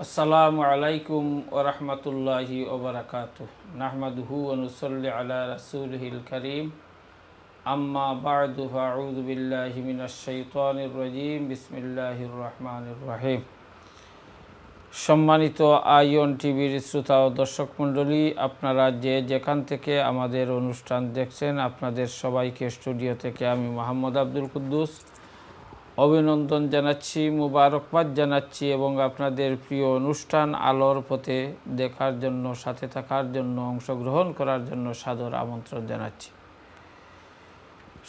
আসসালামু আলাইকুম ওয়া রাহমাতুল্লাহি ওয়া বারাকাতুহু নাহমাদুহু ওয়া নুসাল্লি আলা রাসূলিহিল কারীম আম্মা বা'দু ফাআউযু বিল্লাহি মিনাশ শাইতানির রাজীম বিসমিল্লাহির রহমানির রহিম। সম্মানিত আইয়ন টিভির শ্রোতা ও দর্শক মণ্ডলী, আপনারা যেখান থেকে আমাদের অনুষ্ঠান দেখছেন, আপনাদের সবাইকে স্টুডিও থেকে আমি মোহাম্মদ আব্দুল কুদ্দুস অভিনন্দন জানাচ্ছি, মুবারকবাদ জানাচ্ছি এবং আপনাদের প্রিয় অনুষ্ঠান আলোর পথে দেখার জন্য, সাথে থাকার জন্য, অংশগ্রহণ করার জন্য সাদর আমন্ত্রণ জানাচ্ছি।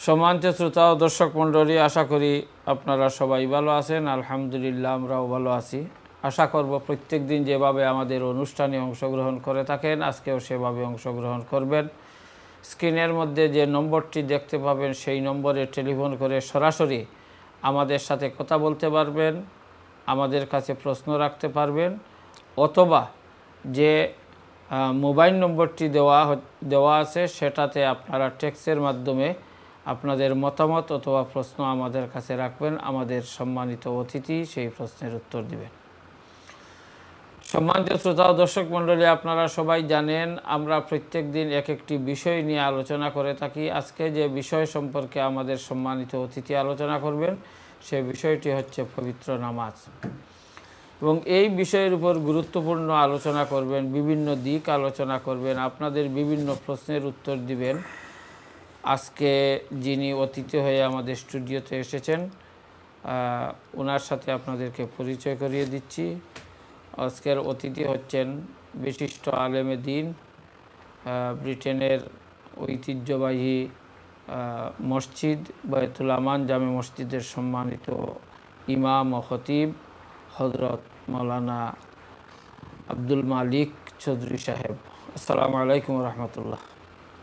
সম্মানিত শ্রোতা ও দর্শক মণ্ডলী, আশা করি আপনারা সবাই ভালো আছেন। আলহামদুলিল্লাহ, আমরাও ভালো আছি। আশা করব প্রত্যেক দিন যেভাবে আমাদের অনুষ্ঠানে অংশগ্রহণ করে থাকেন, আজকেও সেভাবে অংশগ্রহণ করবেন। স্ক্রিনের মধ্যে যে নম্বরটি দেখতে পাবেন, সেই নম্বরে টেলিফোন করে সরাসরি আমাদের সাথে কথা বলতে পারবেন, আমাদের কাছে প্রশ্ন রাখতে পারবেন, অথবা যে মোবাইল নম্বরটি দেওয়া আছে সেটাতে আপনারা টেক্সটের মাধ্যমে আপনাদের মতামত অথবা প্রশ্ন আমাদের কাছে রাখবেন। আমাদের সম্মানিত অতিথি সেই প্রশ্নের উত্তর দিবেন। সম্মানিত শ্রোতা ও দর্শক মণ্ডলী, আপনারা সবাই জানেন আমরা প্রত্যেক দিন এক একটি বিষয় নিয়ে আলোচনা করে থাকি। আজকে যে বিষয় সম্পর্কে আমাদের সম্মানিত অতিথি আলোচনা করবেন, সে বিষয়টি হচ্ছে পবিত্র নামাজ, এবং এই বিষয়ের উপর গুরুত্বপূর্ণ আলোচনা করবেন, বিভিন্ন দিক আলোচনা করবেন, আপনাদের বিভিন্ন প্রশ্নের উত্তর দিবেন। আজকে যিনি অতিথি হয়ে আমাদের স্টুডিওতে এসেছেন, ওনার সাথে আপনাদেরকে পরিচয় করিয়ে দিচ্ছি। আজকের অতিথি হচ্ছেন বিশিষ্ট আলেমে দ্বীন, ব্রিটেনের ঐতিহ্যবাহী মসজিদ বায়তুল আমান জামে মসজিদের সম্মানিত ইমাম ও খতিব হযরত মাওলানা আব্দুল মালিক চৌধুরী সাহেব। আসসালামু আলাইকুম রহমতুল্লাহ।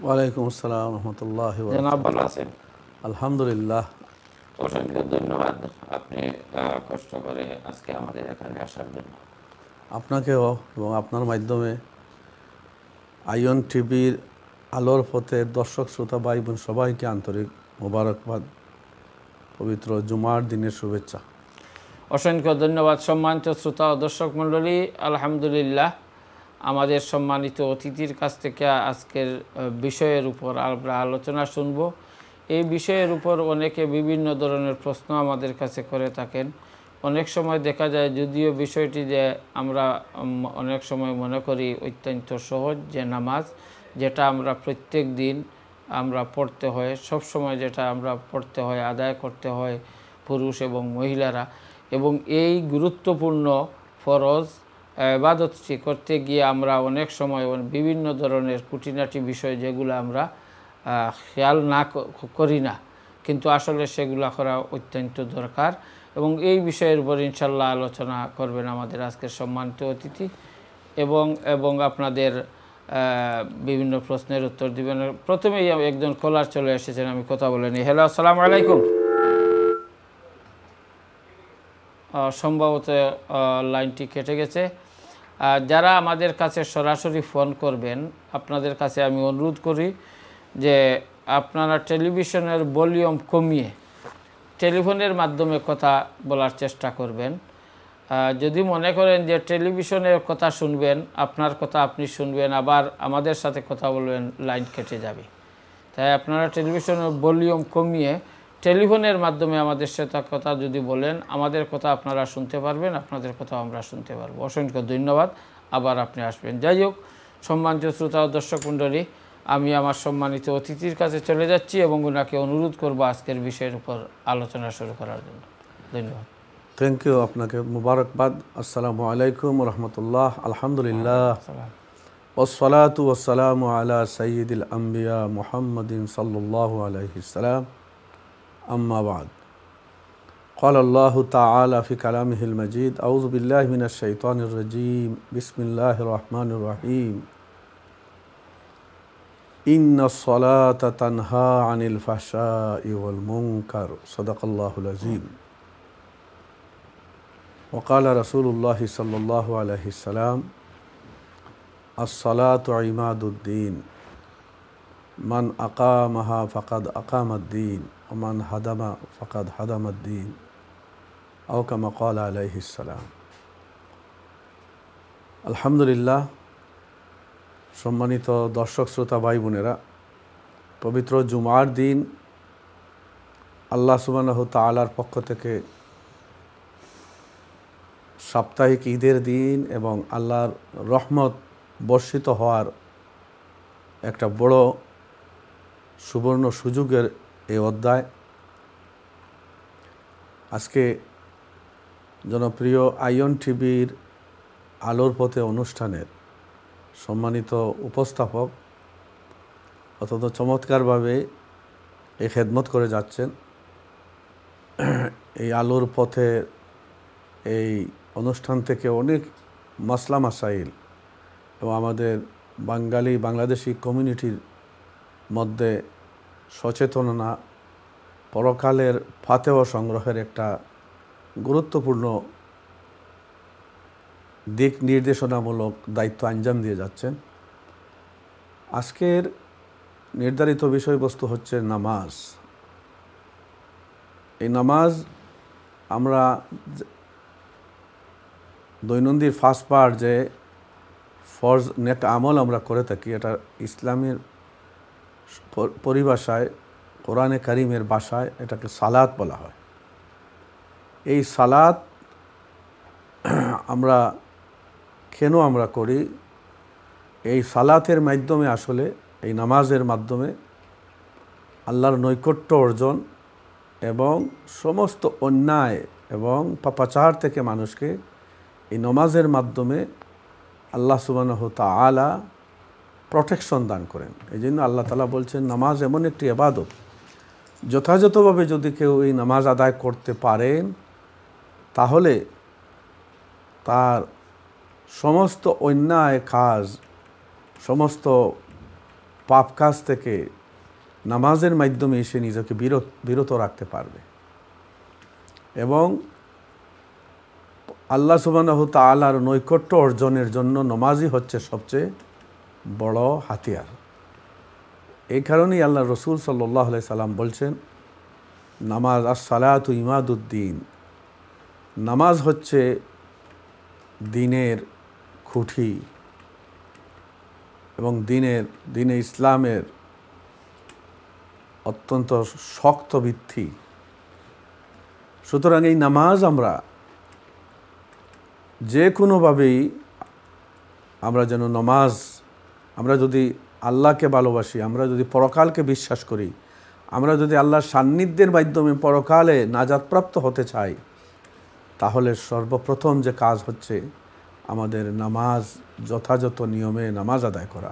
ওয়ালাইকুম আসসালাম রহমতুল্লাহ। জনাব, ভালো আছেন? আলহামদুলিল্লাহ। অসংখ্য ধন্যবাদ আপনি কষ্ট করে আজকে আমাদের এখানে আসার জন্য। আপনাকেও এবং আপনার মাধ্যমে আইয়ন টিভির আলোর পথের দর্শক শ্রোতা ভাই বোন সবাইকে আন্তরিক মোবারকবাদ, পবিত্র জুমার দিনের শুভেচ্ছা। অসংখ্য ধন্যবাদ। সম্মানিত শ্রোতা ও দর্শক মণ্ডলী, আলহামদুলিল্লাহ, আমাদের সম্মানিত অতিথির কাছ থেকে আজকের বিষয়ের উপর আমরা আলোচনা শুনব। এই বিষয়ের উপর অনেকে বিভিন্ন ধরনের প্রশ্ন আমাদের কাছে করে থাকেন। অনেক সময় দেখা যায়, যদিও বিষয়টি যে আমরা অনেক সময় মনে করি অত্যন্ত সহজ, যে নামাজ যেটা আমরা প্রত্যেক দিন আমরা পড়তে হয়, সব সময় যেটা আমরা পড়তে হয়, আদায় করতে হয় পুরুষ এবং মহিলারা, এবং এই গুরুত্বপূর্ণ ফরজ ইবাদতটি করতে গিয়ে আমরা অনেক সময় বিভিন্ন ধরনের খুঁটিনাটি বিষয় যেগুলো আমরা খেয়াল করি না, কিন্তু আসলে সেগুলো করা অত্যন্ত দরকার। এবং এই বিষয়ের উপর ইনশাল্লাহ আলোচনা করবেন আমাদের আজকের সম্মানিত অতিথি, এবং আপনাদের বিভিন্ন প্রশ্নের উত্তর দিবেন। প্রথমেই একজন কলার চলে এসেছেন, আমি কথা বলে নিই। হ্যালো, আসসালামু আলাইকুম। সম্ভবত লাইনটি কেটে গেছে। যারা আমাদের কাছে সরাসরি ফোন করবেন, আপনাদের কাছে আমি অনুরোধ করি যে আপনারা টেলিভিশনের ভলিউম কমিয়ে টেলিফোনের মাধ্যমে কথা বলার চেষ্টা করবেন। যদি মনে করেন যে টেলিভিশনের কথা শুনবেন, আপনার কথা আপনি শুনবেন, আবার আমাদের সাথে কথা বলবেন, লাইন কেটে যাবে। তাই আপনারা টেলিভিশনের ভলিউম কমিয়ে টেলিফোনের মাধ্যমে আমাদের সাথে কথা যদি বলেন, আমাদের কথা আপনারা শুনতে পারবেন, আপনাদের কথা আমরা শুনতে পারবো। অসংখ্য ধন্যবাদ, আবার আপনি আসবেন। যাই হোক, সম্মানিত শ্রোতা ও দর্শক মণ্ডলী, আমি আমার সম্মানিত অতিথির কাছে চলে যাচ্ছি এবং ওনাকে অনুরোধ করবো আজকের বিষয়ের উপর আলোচনা শুরু করার জন্য। ধন্যবাদ। থ্যাংক ইউ, আপনাকে মুবারকবাদ। আসসালামু আলাইকুম রহমতুল্লাহ। আলহামদুলিল্লাহ, ওয়াসসালাতু ওয়াসসালামু আলা সাইয়্যিদিল আম্বিয়া মুহাম্মাদিন সাল্লাল্লাহু আলাইহি সাল্লাম। আম্মা বাদ। قال الله تعالى في كلامه المجيد: أعوذ بالله من الشيطان الرجيم، بسم الله الرحمن الرحيم، إن الصلاة تنهى عن الفحشاء والمنكر، صدق الله العظيم. وقال رسول الله صلى الله عليه وسلم: الصلاة عماد الدين، من أقامها فقد أقام الدين ومن هدم فقد هدم الدين, أو كما قال عليه السلام. আলহামদুলিল্লাহ। সম্মানিত দর্শক শ্রোতা ভাই বোনেরা, পবিত্র জুমার দিন আল্লাহ সুবহানাহু তাআলার পক্ষ থেকে সাপ্তাহিক ঈদের দিন এবং আল্লাহর রহমত বর্ষিত হওয়ার একটা বড় সুবর্ণ সুযোগের এই অধ্যায়। আজকে জনপ্রিয় আইয়ন টিভির আলোর পথে অনুষ্ঠানের সম্মানিত উপস্থাপক অত্যন্ত চমৎকারভাবে এই খেদমত করে যাচ্ছেন। এই আলোর পথে এই অনুষ্ঠান থেকে অনেক মাসলা মাসাইল এবং আমাদের বাংলাদেশি কমিউনিটির মধ্যে সচেতনতা, পরকালের ফাতেহা সংগ্রহের একটা গুরুত্বপূর্ণ দিক নির্দেশনামূলক দায়িত্ব আঞ্জাম দিয়ে যাচ্ছেন। আজকের নির্ধারিত বিষয়বস্তু হচ্ছে নামাজ। এই নামাজ আমরা দৈনন্দিন ফার্স্ট পার্ট যে ফরজ নেক আমল আমরা করে থাকি, এটা ইসলামের পরিভাষায়, কোরআনে কারিমের ভাষায় এটাকে সালাত বলা হয়। এই সালাত আমরা কেন আমরা করি? এই সালাতের মাধ্যমে, আসলে এই নামাজের মাধ্যমে আল্লাহর নৈকট্য অর্জন এবং সমস্ত অন্যায় এবং পাপাচার থেকে মানুষকে এই নামাজের মাধ্যমে আল্লাহ সুবহানাহু তাআলা প্রোটেকশন দান করেন। এই জন্য আল্লাহ তাআলা বলছেন, নামাজ এমন একটি ইবাদত, যথাযথভাবে যদি কেউ এই নামাজ আদায় করতে পারেন তাহলে তার সমস্ত অন্যায় কাজ, সমস্ত পাপ কাজ থেকে নামাজের মাধ্যমে সে নিজেকে বিরত রাখতে পারবে এবং আল্লাহ সুবহানাহু তাআলার নৈকট্য অর্জনের জন্য নামাজই হচ্ছে সবচেয়ে বড় হাতিয়ার। এই কারণেই আল্লাহ রসুল সাল্লাল্লাহু আলাইহি সাল্লাম বলছেন, নামাজ আস-সালাতু ইমাদুদ্দিন, নামাজ হচ্ছে দ্বীনের খুঁটি এবং দ্বীনে ইসলামের অত্যন্ত শক্ত ভিত্তি। সুতরাং এই নামাজ আমরা যে কোনোভাবেই আমরা যেন আমরা যদি আল্লাহকে ভালোবাসি, আমরা যদি পরকালকে বিশ্বাস করি, আমরা যদি আল্লাহর সান্নিধ্যের মাধ্যমে পরকালে নাজাতপ্রাপ্ত হতে চাই, তাহলে সর্বপ্রথম যে কাজ হচ্ছে আমাদের নামাজ যথাযথ নিয়মে নামাজ আদায় করা,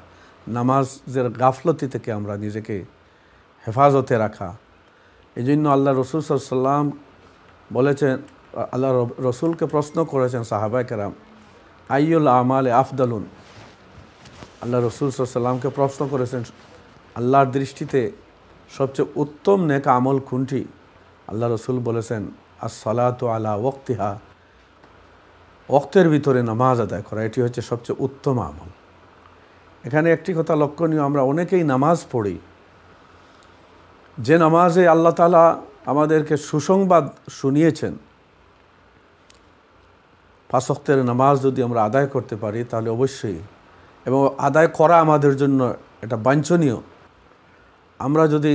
নামাজের গাফলতি থেকে আমরা নিজেকে হেফাজতে রাখা। এই জন্য আল্লাহ রসুল সাল্লাল্লাহু আলাইহি ওয়াসাল্লাম বলেছেন, আল্লাহ রসুলকে প্রশ্ন করেছেন সাহাবায়ে কেরাম, আইয়ুল আমালে আফদালুন। আল্লাহ রসুল সাল্লাল্লাহু আলাইহি ওয়াসাল্লামকে প্রশ্ন করেছেন, আল্লাহর দৃষ্টিতে সবচেয়ে উত্তম নেক আমল কোনটি? আল্লাহ রসুল বলেছেন, আস-সালাতু আলা ওয়াক্তিহা, ওয়াক্তের ভিতরে নামাজ আদায় করা, এটি হচ্ছে সবচেয়ে উত্তম আমল। এখানে একটি কথা লক্ষণীয়, আমরা অনেকেই নামাজ পড়ি, যে নামাজে আল্লাহ তাআলা আমাদেরকে সুসংবাদ শুনিয়েছেন, 5 ওয়াক্তের নামাজ যদি আমরা আদায় করতে পারি তাহলে অবশ্যই, এবং আদায় করা আমাদের জন্য এটা বাঞ্ছনীয়। আমরা যদি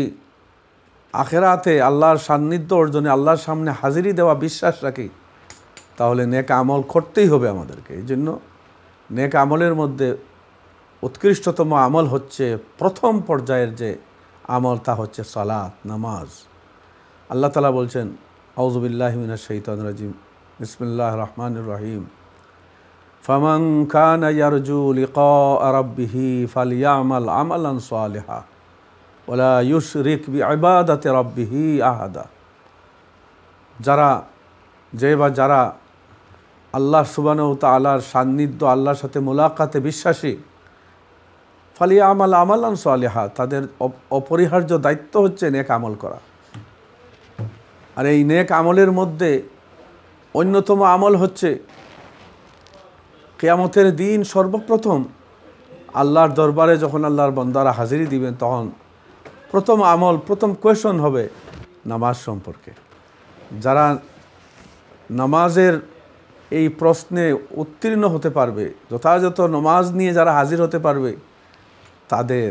আখিরাতে আল্লাহর সান্নিধ্য অর্জনে, আল্লাহর সামনে হাজিরি দেওয়া বিশ্বাস রাখি, তাহলে নেক আমল করতেই হবে আমাদেরকে। এই জন্য নেক আমলের মধ্যে উৎকৃষ্টতম আমল হচ্ছে, প্রথম পর্যায়ের যে আমল, তা হচ্ছে সালাত, নামাজ। আল্লাহ তাআলা বলছেন, আউযু বিল্লাহি মিনাশ শাইতানির রাজিম, বিসমিল্লাহির রহমানির রহিম, ফামান কানা ইয়ারজু লিকা রাব্বিহি ফালইয়ামাল আমালান সালিহা ওয়ালা ইউশরিক বিইবাদাতি রাব্বিহি আহাদা। যারা আল্লাহ সুবহানাহু তাআলার সান্নিধ্য, আল্লাহর সাথে মোলাকাতে বিশ্বাসী, ফালিয়ামাল আমালান সালিহা, তাদের অপরিহার্য দায়িত্ব হচ্ছে নেক আমল করা। আর এই নেক আমলের মধ্যে অন্যতম আমল হচ্ছে কিয়ামতের দিন সর্বপ্রথম আল্লাহর দরবারে যখন আল্লাহর বান্দারা হাজিরি দিবেন, তখন প্রথম কোয়েশন হবে নামাজ সম্পর্কে। যারা নামাজের এই প্রশ্নে উত্তীর্ণ হতে পারবে, যথাযথ নমাজ নিয়ে যারা হাজির হতে পারবে তাদের,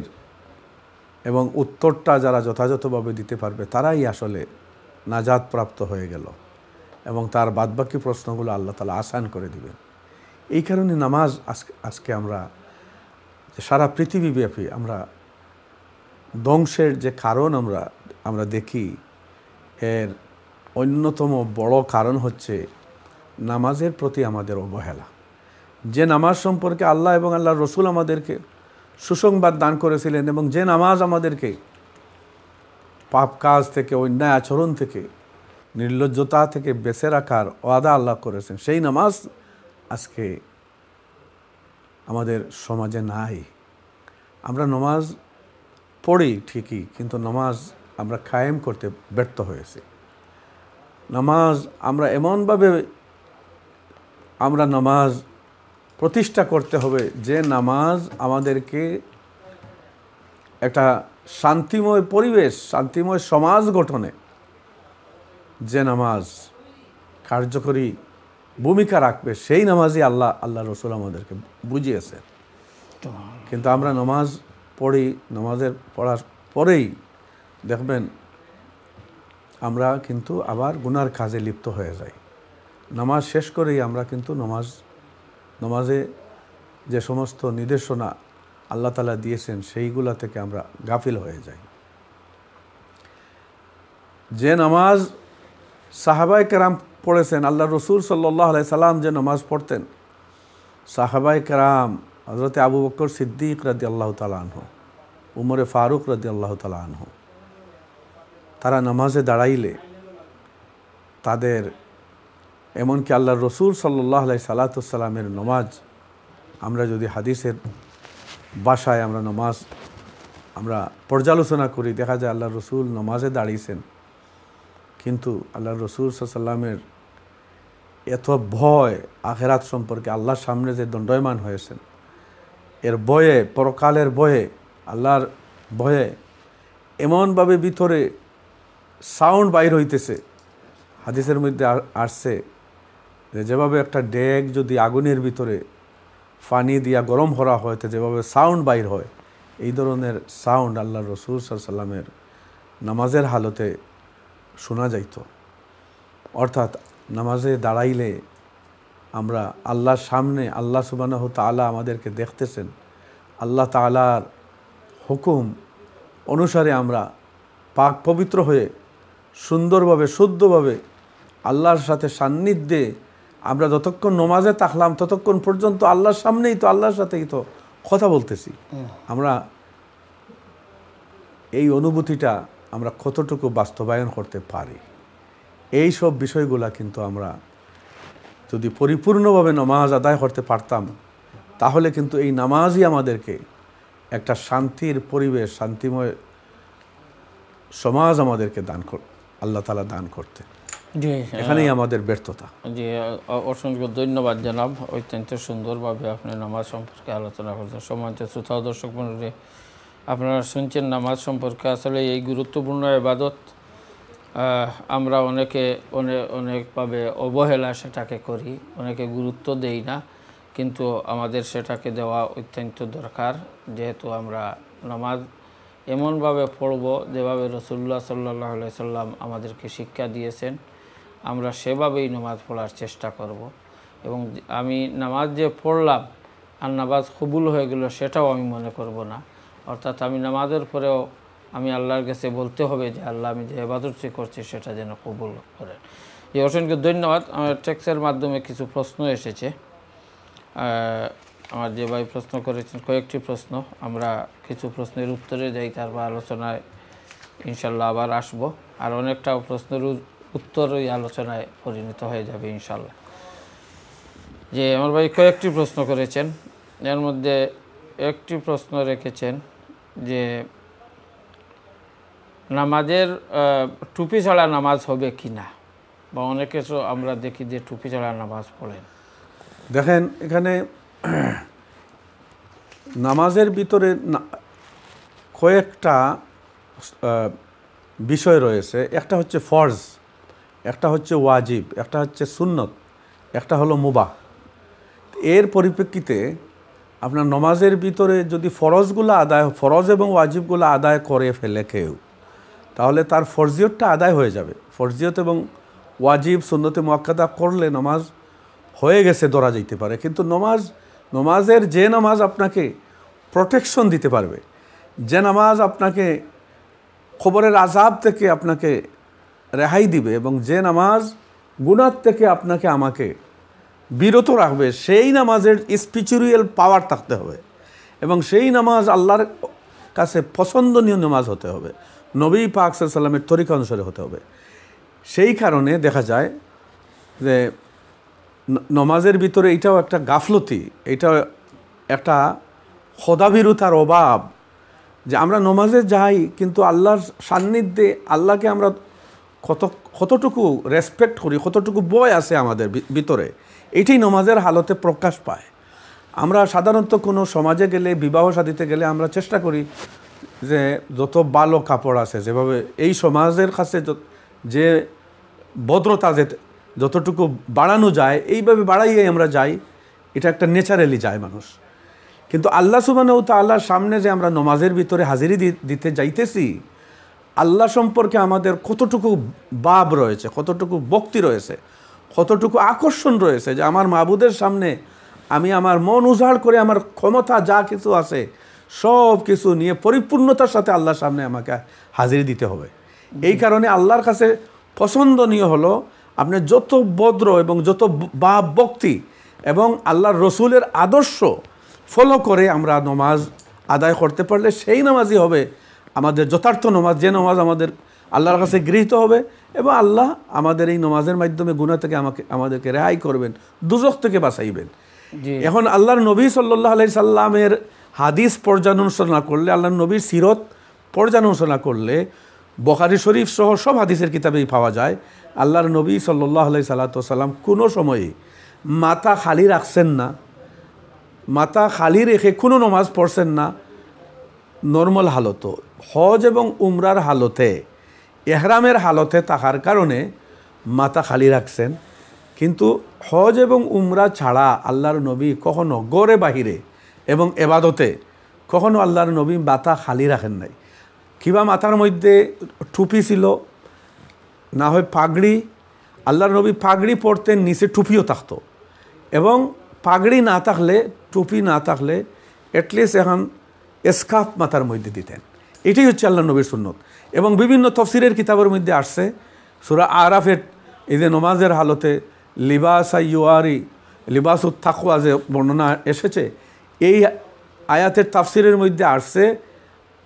এবং উত্তরটা যারা যথাযথভাবে দিতে পারবে তারাই আসলে নাজাত প্রাপ্ত হয়ে গেল, এবং তার বাদবাকি প্রশ্নগুলো আল্লাহ তাআলা আসান করে দিবেন। এই কারণে নামাজ আজকে আমরা সারা পৃথিবীব্যাপী আমরা ধ্বংসের যে কারণ আমরা দেখি, এর অন্যতম বড় কারণ হচ্ছে নামাজের প্রতি আমাদের অবহেলা। যে নামাজ সম্পর্কে আল্লাহ এবং আল্লাহর রসুল আমাদেরকে সুসংবাদ দান করেছিলেন, এবং যে নামাজ আমাদেরকে পাপ কাজ থেকে, অন্যায় আচরণ থেকে, নির্লজ্জতা থেকে বেঁচে রাখার ওয়াদা আল্লাহ করেছেন, সেই নামাজ আজকে আমাদের সমাজে নাই। আমরা নামাজ পড়ি ঠিকই, কিন্তু নামাজ আমরা কায়েম করতে ব্যর্থ হয়েছি। নামাজ আমরা এমনভাবে নামাজ প্রতিষ্ঠা করতে হবে যে নামাজ আমাদেরকে একটা শান্তিময় পরিবেশ, শান্তিময় সমাজ গঠনে যে নামাজ কার্যকরী ভূমিকা রাখবে, সেই নামাজই আল্লাহ রসুল আমাদেরকে বুঝিয়েছে। কিন্তু আমরা নামাজ পড়ি, নামাজের পড়ার পরেই দেখবেন আমরা কিন্তু আবার গুনার কাজে লিপ্ত হয়ে যাই। নামাজ শেষ করেই আমরা কিন্তু নামাজে যে সমস্ত নির্দেশনা আল্লাহ তাআলা দিয়েছেন সেইগুলা থেকে আমরা গাফিল হয়ে যাই। যে নামাজ সাহাবায়ে কেরাম পড়েছেন, আল্লাহ রসুল সাল্লাল্লাহু আলাইহি সাল্লাম যে নামাজ পড়তেন, সাহাবায়ে কেরাম হযরত আবু বকর সিদ্দিক রাদিয়াল্লাহু তাআলা আনহু, উমরে ফারুক রাদিয়াল্লাহু তাআলা আনহু, তারা নামাজে দাঁড়াইলে তাদের, এমনকি আল্লাহ রসুল সাল্লাল্লাহু আলাইহি সাল্লামের নামাজ, আমরা যদি হাদিসের ভাষায় আমরা নামাজ আমরা পর্যালোচনা করি, দেখা যায় আল্লাহ রসুল নামাজে দাঁড়িয়েছেন, কিন্তু আল্লাহ রসুল সাল্লামের এত ভয় আখেরাত সম্পর্কে, আল্লাহর সামনে যে দণ্ডায়মান হয়েছেন, এর ভয়ে, পরকালের ভয়ে, আল্লাহর ভয়ে এমনভাবে ভিতরে সাউন্ড বাইর হইতেছে। হাদিসের মধ্যে আসছে যে যেভাবে একটা ডেক যদি আগুনের ভিতরে পানি দিয়া গরম করা হয় তো যেভাবে সাউন্ড বাইর হয়, এই ধরনের সাউন্ড আল্লাহ রসুল সাল্লামের নামাজের হালতে শোনা যাইত। অর্থাৎ নামাজে দাঁড়াইলে আমরা আল্লাহর সামনে, আল্লাহ সুবহানাহু তাআলা আমাদেরকে দেখতেছেন, আল্লাহ তাআলার হুকুম অনুসারে আমরা পাক পবিত্র হয়ে সুন্দরভাবে, শুদ্ধভাবে আল্লাহর সাথে সান্নিধ্যে আমরা যতক্ষণ নামাজে থাকলাম ততক্ষণ পর্যন্ত আল্লাহর সামনেই তো, আল্লাহর সাথেই তো কথা বলতেছি। আমরা এই অনুভূতিটা আমরা কতটুকু বাস্তবায়ন করতে পারি, এই সব বিষয়গুলা কিন্তু আমরা যদি পরিপূর্ণভাবে নামাজ আদায় করতে পারতাম, তাহলে কিন্তু এই নামাজই আমাদেরকে একটা শান্তির পরিবেশ, শান্তিময় সমাজ আমাদেরকে আল্লাহ তাআলা দান করতে। জি, এখানেই আমাদের ব্যর্থতা। জি, অসংখ্য ধন্যবাদ জানাব। অত্যন্ত সুন্দরভাবে আপনি নামাজ সম্পর্কে আলোচনা করছেন। সম্মানিত শ্রোতা দর্শক মণ্ডলী, আপনারা শুনছেন নামাজ সম্পর্কে। আসলে এই গুরুত্বপূর্ণ ইবাদত আমরা অনেকভাবে অবহেলা সেটাকে করি, অনেকে গুরুত্ব দেই না, কিন্তু আমাদের সেটাকে দেওয়া অত্যন্ত দরকার। যেহেতু আমরা নামাজ এমনভাবে পড়ব যেভাবে রাসূলুল্লাহ সাল্লাল্লাহু আলাইহি সাল্লাম আমাদেরকে শিক্ষা দিয়েছেন, আমরা সেভাবেই নামাজ পড়ার চেষ্টা করব। এবং আমি নামাজ যে পড়লাম আর নামাজ কবুল হয়ে গেল সেটাও আমি মনে করব না। অর্থাৎ আমি নামাজের পরেও আমি আল্লাহর কাছে বলতে হবে যে আল্লাহ, আমি যে ইবাদতটি করছি সেটা যেন কবুল করেন। এই অসংখ্য ধন্যবাদ। আমার টেক্সের মাধ্যমে কিছু প্রশ্ন এসেছে। আমার যে ভাই প্রশ্ন করেছেন, কয়েকটি প্রশ্ন, আমরা কিছু প্রশ্নের উত্তরে যাই, তারপর আলোচনায় ইনশাল্লাহ আবার আসব। আর অনেকটা প্রশ্নের উত্তর ওই আলোচনায় পরিণত হয়ে যাবে ইনশাল্লাহ। যে আমার ভাই কয়েকটি প্রশ্ন করেছেন, এর মধ্যে একটি প্রশ্ন রেখেছেন যে নামাজের টুপি ছাড়া নামাজ হবে কি না, বা অনেকে তো আমরা দেখি যে টুপি ছাড়া নামাজ পড়েন। দেখেন, এখানে নামাজের ভিতরে কয়েকটা বিষয় রয়েছে। একটা হচ্ছে ফরজ, একটা হচ্ছে ওয়াজিব, একটা হচ্ছে সুন্নত, একটা হলো মুবাহ। এর পরিপ্রেক্ষিতে আপনার নমাজের ভিতরে যদি ফরজ এবং ওয়াজিবগুলো আদায় করে ফেলে কেউ, তাহলে তার ফরজিয়তটা আদায় হয়ে যাবে। ফরজিয়ত এবং ওয়াজিব সুন্নতে মুআক্কাদা করলে নমাজ হয়ে গেছে ধরা যেতে পারে। কিন্তু নমাজের যে নামাজ আপনাকে প্রোটেকশন দিতে পারবে, যে নামাজ আপনাকে খবরের আযাব থেকে আপনাকে রেহাই দিবে, এবং যে নামাজ গুনাহ থেকে আমাকে বিরত রাখবে, সেই নামাজের স্পিরিচুয়াল পাওয়ার থাকতে হবে এবং সেই নামাজ আল্লাহর কাছে পছন্দনীয় নামাজ হতে হবে, নবী পাক সাল্লাল্লাহু আলাইহি ওয়াসাল্লামের তরিকা অনুসারে হতে হবে। সেই কারণে দেখা যায় যে নমাজের ভিতরে এটাও একটা গাফলতি, এটা একটা খোদাভীরুতার অভাব, যে আমরা নমাজে যাই কিন্তু আল্লাহর সান্নিধ্যে আল্লাহকে আমরা কতটুকু রেসপেক্ট করি, কতটুকু ভয় আছে আমাদের ভিতরে, এটাই নমাজের হালতে প্রকাশ পায়। আমরা সাধারণত কোনো সমাজে গেলে, বিবাহ শাদীতে গেলে আমরা চেষ্টা করি যে যত ভালো কাপড় আছে, যেভাবে এই সমাজের কাছে যে ভদ্রতা যতটুকু বাড়ানো যায় এইভাবে বাড়াইয়ে আমরা যাই, এটা একটা ন্যাচারালি যায় মানুষ। কিন্তু আল্লাহ সুবহানাহু ওয়া তাআলার সামনে যে আমরা নমাজের ভিতরে হাজিরি দিতে যাইতেছি, আল্লাহ সম্পর্কে আমাদের কতটুকু ভাব রয়েছে, কতটুকু ভক্তি রয়েছে, কতটুকু আকর্ষণ রয়েছে, যে আমার মাবুদের সামনে আমি আমার মন উজাড় করে আমার ক্ষমতা যা কিছু আছে সব কিছু নিয়ে পরিপূর্ণতার সাথে আল্লাহর সামনে আমাকে হাজিরি দিতে হবে। এই কারণে আল্লাহর কাছে পছন্দনীয় হলো আপনি যত ভদ্র এবং যত ভাব ভক্তি এবং আল্লাহর রসুলের আদর্শ ফলো করে আমরা নমাজ আদায় করতে পারলে সেই নামাজই হবে আমাদের যথার্থ নমাজ, যে নমাজ আমাদের আল্লাহর কাছে গৃহীত হবে এবং আল্লাহ আমাদের এই নমাজের মাধ্যমে গুনাহ থেকে আমাদেরকে রেহাই করবেন, দুজখ থেকে বাঁচাইবেন। এখন আল্লাহর নবী সাল্লাল্লাহু আলাইহি সাল্লামের হাদিস পর্যালোচনা করলে, আল্লাহর নবীর সিরত পর্যালোচনা করলে বুখারী শরীফ সহ সব হাদিসের কিতাবেই পাওয়া যায় আল্লাহর নবী সাল্লাল্লাহু আলাইহি সাল্লাম কোনো সময়ে মাথা খালি রাখছেন না, মাথা খালি রেখে কোনো নমাজ পড়ছেন না। নর্মাল হালত, হজ এবং উমরার হালতে, এহরামের হালতে থাকার কারণে মাথা খালি রাখছেন, কিন্তু হজ এবং উমরা ছাড়া আল্লাহর নবী কখনো গড়ে বাহিরে এবং এবাদতে কখনো আল্লাহর নবী মাথা খালি রাখেন নাই। কিবা মাথার মধ্যে টুপি ছিল, না হয় পাগড়ি, আল্লাহর নবী পাগড়ি পরতেন, নিচে টুপিও থাকতো, এবং পাগড়ি না থাকলে, টুপি না থাকলে অ্যাটলিস্ট এখন স্কার্ফ মাথার মধ্যে দিতেন। এটাই হচ্ছে আল্লাহর নবীর সুন্নত। এবং বিভিন্ন তফসিরের কিতাবের মধ্যে আসছে, সূরা আরাফের এই যে নমাজের হালতে লিবাসুত তাকওয়া যে বর্ণনা এসেছে, এই আয়াতের তাফসিরের মধ্যে আসছে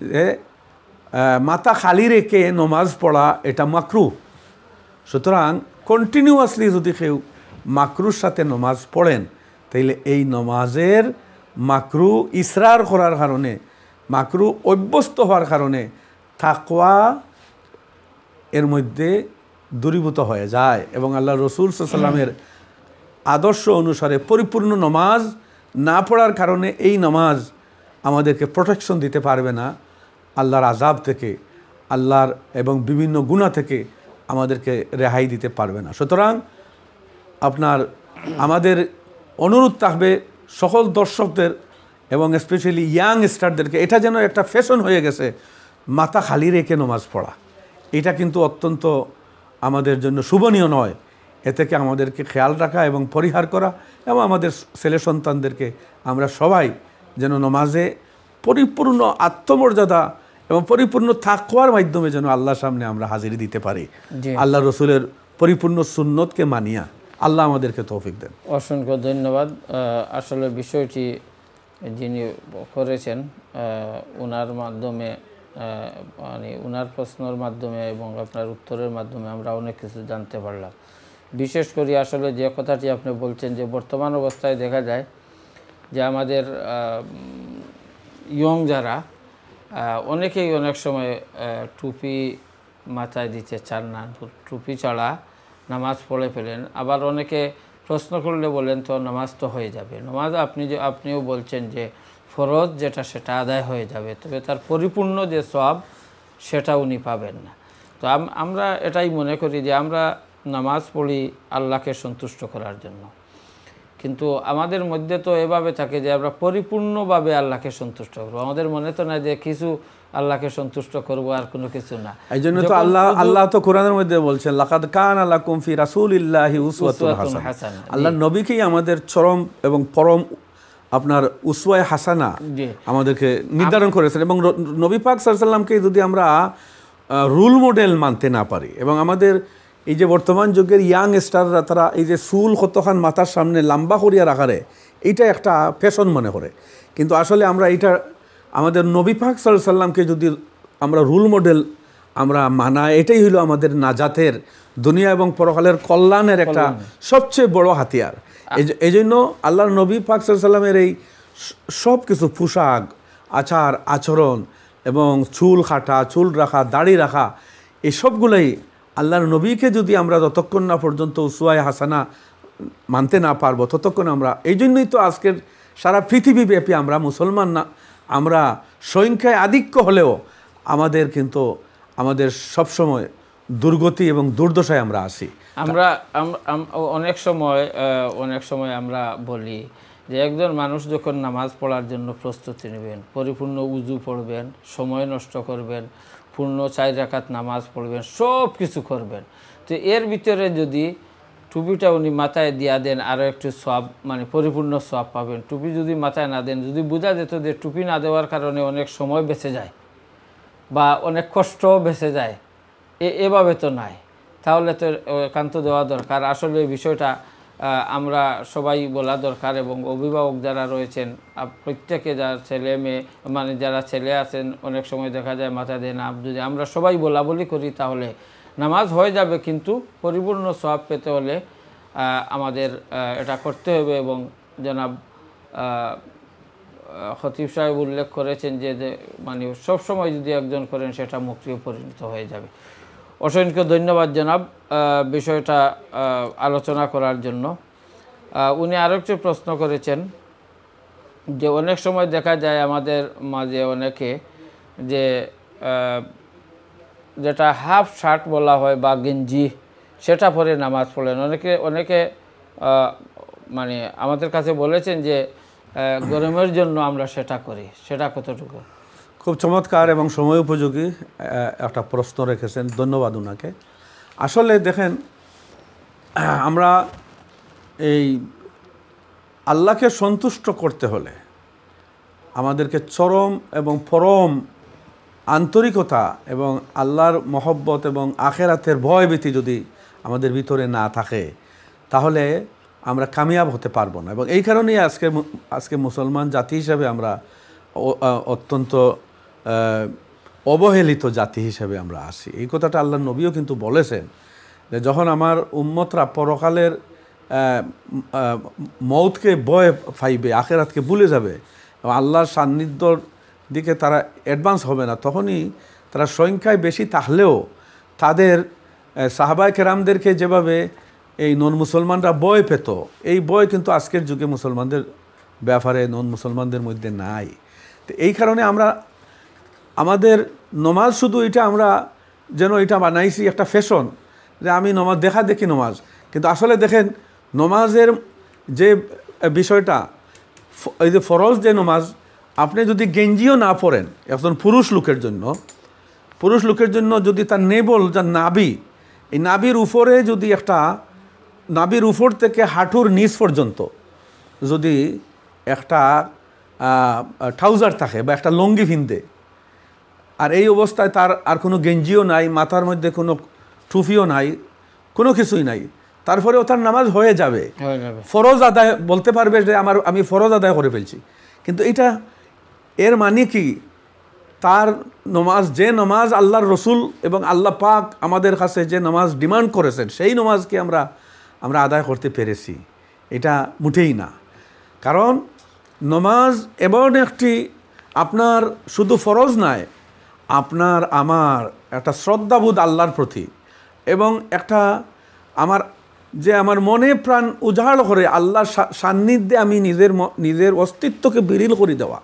যে মাথা খালি রেখে নমাজ পড়া এটা মাকরুহ। সুতরাং কন্টিনিউয়াসলি যদি কেউ মাকরুর সাথে নমাজ পড়েন, তাইলে এই নমাজের মাকরু ইসরার করার কারণে, মাকরু অভ্যস্ত হওয়ার কারণে তাকওয়া এর মধ্যে দূরীভূত হয়ে যায় এবং আল্লাহ রসুল সাল্লাল্লাহু আলাইহি ওয়াসাল্লামের আদর্শ অনুসারে পরিপূর্ণ নমাজ না পড়ার কারণে এই নমাজ আমাদেরকে প্রোটেকশন দিতে পারবে না আল্লাহর আযাব থেকে, আল্লাহর এবং বিভিন্ন গুনাহ থেকে আমাদেরকে রেহাই দিতে পারবে না। সুতরাং আমাদের অনুরোধ থাকবে সকল দর্শকদের এবং স্পেশালি ইয়াং স্টারদেরকে, এটা যেন একটা ফ্যাশন হয়ে গেছে মাথা খালি রেখে নমাজ পড়া। এটা কিন্তু অত্যন্ত আমাদের জন্য শুভনীয় নয়। এ থেকে আমাদেরকে খেয়াল রাখা এবং পরিহার করা, এবং আমাদের ছেলে সন্তানদেরকে আমরা সবাই যেন নমাজে পরিপূর্ণ আত্মমর্যাদা এবং পরিপূর্ণ তাকওয়ার মাধ্যমে যেন আল্লাহর সামনে আমরা হাজিরি দিতে পারি, আল্লাহ রসুলের পরিপূর্ণ সুন্নতকে মানিয়া। আল্লাহ আমাদেরকে তৌফিক দেন। অসংখ্য ধন্যবাদ। আসলে বিষয়টি যিনি করেছেন ওনার মাধ্যমে, মানে ওনার প্রশ্নের মাধ্যমে এবং আপনার উত্তরের মাধ্যমে আমরা অনেক কিছু জানতে পারলাম। বিশেষ করে আসলে যে কথাটি আপনি বলছেন যে বর্তমান অবস্থায় দেখা যায় যে আমাদের ইয়ং যারা অনেকেই অনেক সময় টুপি মাথায় দিতে চান না, টুপি ছাড়া নামাজ পড়ে ফেলেন। আবার অনেকে প্রশ্ন করলে বলেন তো নামাজ তো হয়ে যাবে, নামাজ আপনিও বলছেন যে ফরজ যেটা সেটা আদায় হয়ে যাবে, তবে তার পরিপূর্ণ যে সওয়াব সেটা উনি পাবেন না। তো আমরা এটাই মনে করি যে আমরা নামাজ পড়ি আল্লাহকে সন্তুষ্ট করার জন্য। কিন্তু আমাদের মধ্যে তো এভাবে থাকে যে আমরা পরিপূর্ণভাবে আল্লাহকে সন্তুষ্ট করবো, আমাদের মনে তো না যে কিছু আল্লাহকে সন্তুষ্ট করব আর কোনো কিছু না। এই জন্য তো আল্লাহ তো কোরআনের মধ্যে বলছেন লাকাদ কানা লাকুম ফি রাসূলিল্লাহি উসওয়াতুন হাসানাহ। আল্লাহ নবীকেই আমাদের চরম এবং পরম আপনার উসওয়ায়ে হাসানা আমাদেরকে নির্ধারণ করেছেন। এবং নবী পাক সাল্লাল্লাহু আলাইহি ওয়াসাল্লামকে যদি আমরা রোল মডেল মানতে না পারি, এবং আমাদের এই যে বর্তমান যুগের ইয়াং স্টাররা তারা এই যে চুল কতখান মাথার সামনে লম্বা করিয়া রাখারে এইটা একটা ফ্যাশন মনে করে, কিন্তু আসলে আমরা এটা আমাদের নবী পাক সাল্লাল্লাহু আলাইহি ওয়াসাল্লামকে যদি আমরা রোল মডেল আমরা মানা, এটাই হলো আমাদের নাজাতের, দুনিয়া এবং পরকালের কল্যাণের একটা সবচেয়ে বড় হাতিয়ার। এই জন্য আল্লাহর নবী পাক সাল্লাল্লাহু আলাইহি ওয়াসাল্লামের এই সব কিছু পোশাক, আচার আচরণ এবং চুল কাটা, চুল রাখা, দাড়ি রাখা, এই সবগুলোই আল্লাহর নবীকে যদি আমরা যতক্ষণ না পর্যন্ত উসওয়ায়ে হাসানা মানতে না পারবো ততক্ষণ আমরা, এই জন্যই তো আজকের সারা পৃথিবীব্যাপী আমরা মুসলমান না, আমরা সংখ্যায় আধিক্য হলেও আমাদের কিন্তু আমাদের সবসময় দুর্গতি এবং দুর্দশায় আমরা আসি। আমরা অনেক সময় আমরা বলি যে একজন মানুষ যখন নামাজ পড়ার জন্য প্রস্তুতি নেবেন, পরিপূর্ণ উজু পড়বেন, সময় নষ্ট করবেন, পূর্ণ 4 রাকাত নামাজ পড়বেন, সব কিছু করবেন, তো এর ভিতরে যদি টুপিটা উনি মাথায় দিয়া দেন আরও একটু সওয়াব, মানে পরিপূর্ণ সওয়াব পাবেন। টুপি যদি মাথায় না দেন, যদি বোঝা যেত যে টুপি না দেওয়ার কারণে অনেক সময় বেঁচে যায় বা অনেক কষ্টও বেঁচে যায়, এভাবে তো নাই, তাহলে তো একান্ত দেওয়া দরকার। আসলে এই বিষয়টা আমরা সবাই বলা দরকার, এবং অভিভাবক যারা রয়েছেন প্রত্যেকে, যারা ছেলে মেয়ে, মানে যারা ছেলে আছেন অনেক সময় দেখা যায় মাথা দেয় না, যদি আমরা সবাই বলা বলি করি তাহলে নামাজ হয়ে যাবে, কিন্তু পরিপূর্ণ সওয়াব পেতে হলে আমাদের এটা করতে হবে। এবং জনাব খতিব সাহেব উল্লেখ করেছেন যে মানে সবসময় যদি একজন করেন সেটা মুক্তিও পরিণত হয়ে যাবে। অসংখ্য ধন্যবাদ জনাব বিষয়টা আলোচনা করার জন্য। উনি আরেকটি প্রশ্ন করেছেন যে অনেক সময় দেখা যায় আমাদের মাঝে অনেকে যে যেটা হাফ শার্ট বলা হয় বা গেঞ্জি, সেটা পরে নামাজ পড়েন। অনেকে মানে আমাদের কাছে বলেছেন যে গরমের জন্য আমরা সেটা করি, সেটা কতটুকু? খুব চমৎকার এবং সময় উপযোগী একটা প্রশ্ন রেখেছেন, ধন্যবাদ ওনাকে। আসলে দেখেন, আমরা এই আল্লাহকে সন্তুষ্ট করতে হলে আমাদেরকে চরম এবং পরম আন্তরিকতা এবং আল্লাহর মহব্বত এবং আখেরাতের ভয়ভীতি যদি আমাদের ভিতরে না থাকে তাহলে আমরা কামিয়াব হতে পারবো না। এবং এই কারণেই আজকে মুসলমান জাতি হিসাবে আমরা অত্যন্ত অবহেলিত জাতি হিসেবে আমরা আসি। এই কথাটা আল্লাহর নবীও কিন্তু বলেছেন যে যখন আমার উম্মতরা পরকালের মৌতকে ভয় পাইবে, আখেরাতকে ভুলে যাবে এবং আল্লাহর সান্নিধ্যর দিকে তারা অ্যাডভান্স হবে না, তখনই তারা সংখ্যায় বেশি থাকলেও তাদের সাহাবায়ে কেরামদেরকে যেভাবে এই নন মুসলমানরা ভয় পেত, এই ভয় কিন্তু আজকের যুগে মুসলমানদের ব্যাপারে নন মুসলমানদের মধ্যে নাই। তো এই কারণে আমরা আমাদের নমাজ শুধু এটা আমরা যেন এটা বানাইছি একটা ফ্যাশন, যে আমি নমাজ দেখি নমাজ, কিন্তু আসলে দেখেন নমাজের যে বিষয়টা, এই যে ফরজ যে নমাজ, আপনি যদি গেঞ্জিও না পরেন একজন পুরুষ লোকের জন্য যদি তার নেবল, যার নাভি, এই নাভির উপরে যদি একটা, নাভির উপর থেকে হাঁটুর নিচ পর্যন্ত যদি একটা ট্রাউজার থাকে বা একটা লঙ্গি ভিন্দে, আর এই অবস্থায় তার আর কোনো গেঞ্জিও নাই, মাথার মধ্যে কোনো টুপিও নাই, কোনো কিছুই নাই, তারপরেও তার নামাজ হয়ে যাবে, ফরজ আদায় বলতে পারবে যে আমি ফরজ আদায় করে ফেলছি। কিন্তু এটা এর মানে কি, তার নমাজ, যে নমাজ আল্লাহর রসুল এবং আল্লাহ পাক আমাদের কাছে যে নামাজ ডিমান্ড করেছেন সেই নমাজকে আমরা আদায় করতে পেরেছি? এটা মোটেই না। কারণ নমাজ এমন একটি আপনার শুধু ফরজ নয়, আপনার আমার একটা শ্রদ্ধাবোধ আল্লাহর প্রতি, এবং একটা আমার মনে প্রাণ উজাড় করে আল্লাহর সান্নিধ্যে আমি নিজের অস্তিত্বকে বিলীন করে দেওয়া,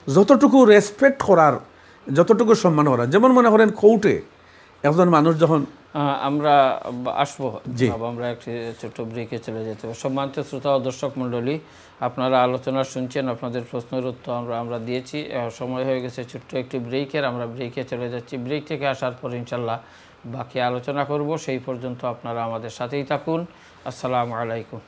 যতটুকু রেসপেক্ট করার, যতটুকু সম্মান করার। যেমন মনে করেন কোর্টে একজন মানুষ যখন আমরা আসবো, জি। আমরা একটি ছোট্ট ব্রেকে চলে যেতে হবে। সম্মানিত শ্রোতা ও দর্শক মণ্ডলী, আপনারা আলোচনা শুনছেন, আপনাদের প্রশ্নের উত্তর আমরা দিয়েছি। সময় হয়ে গেছে ছোট্ট একটি ব্রেকের, আমরা ব্রেকে চলে যাচ্ছি। ব্রেক থেকে আসার পর ইনশাল্লাহ বাকি আলোচনা করব। সেই পর্যন্ত আপনারা আমাদের সাথেই থাকুন। আসসালামু আলাইকুম।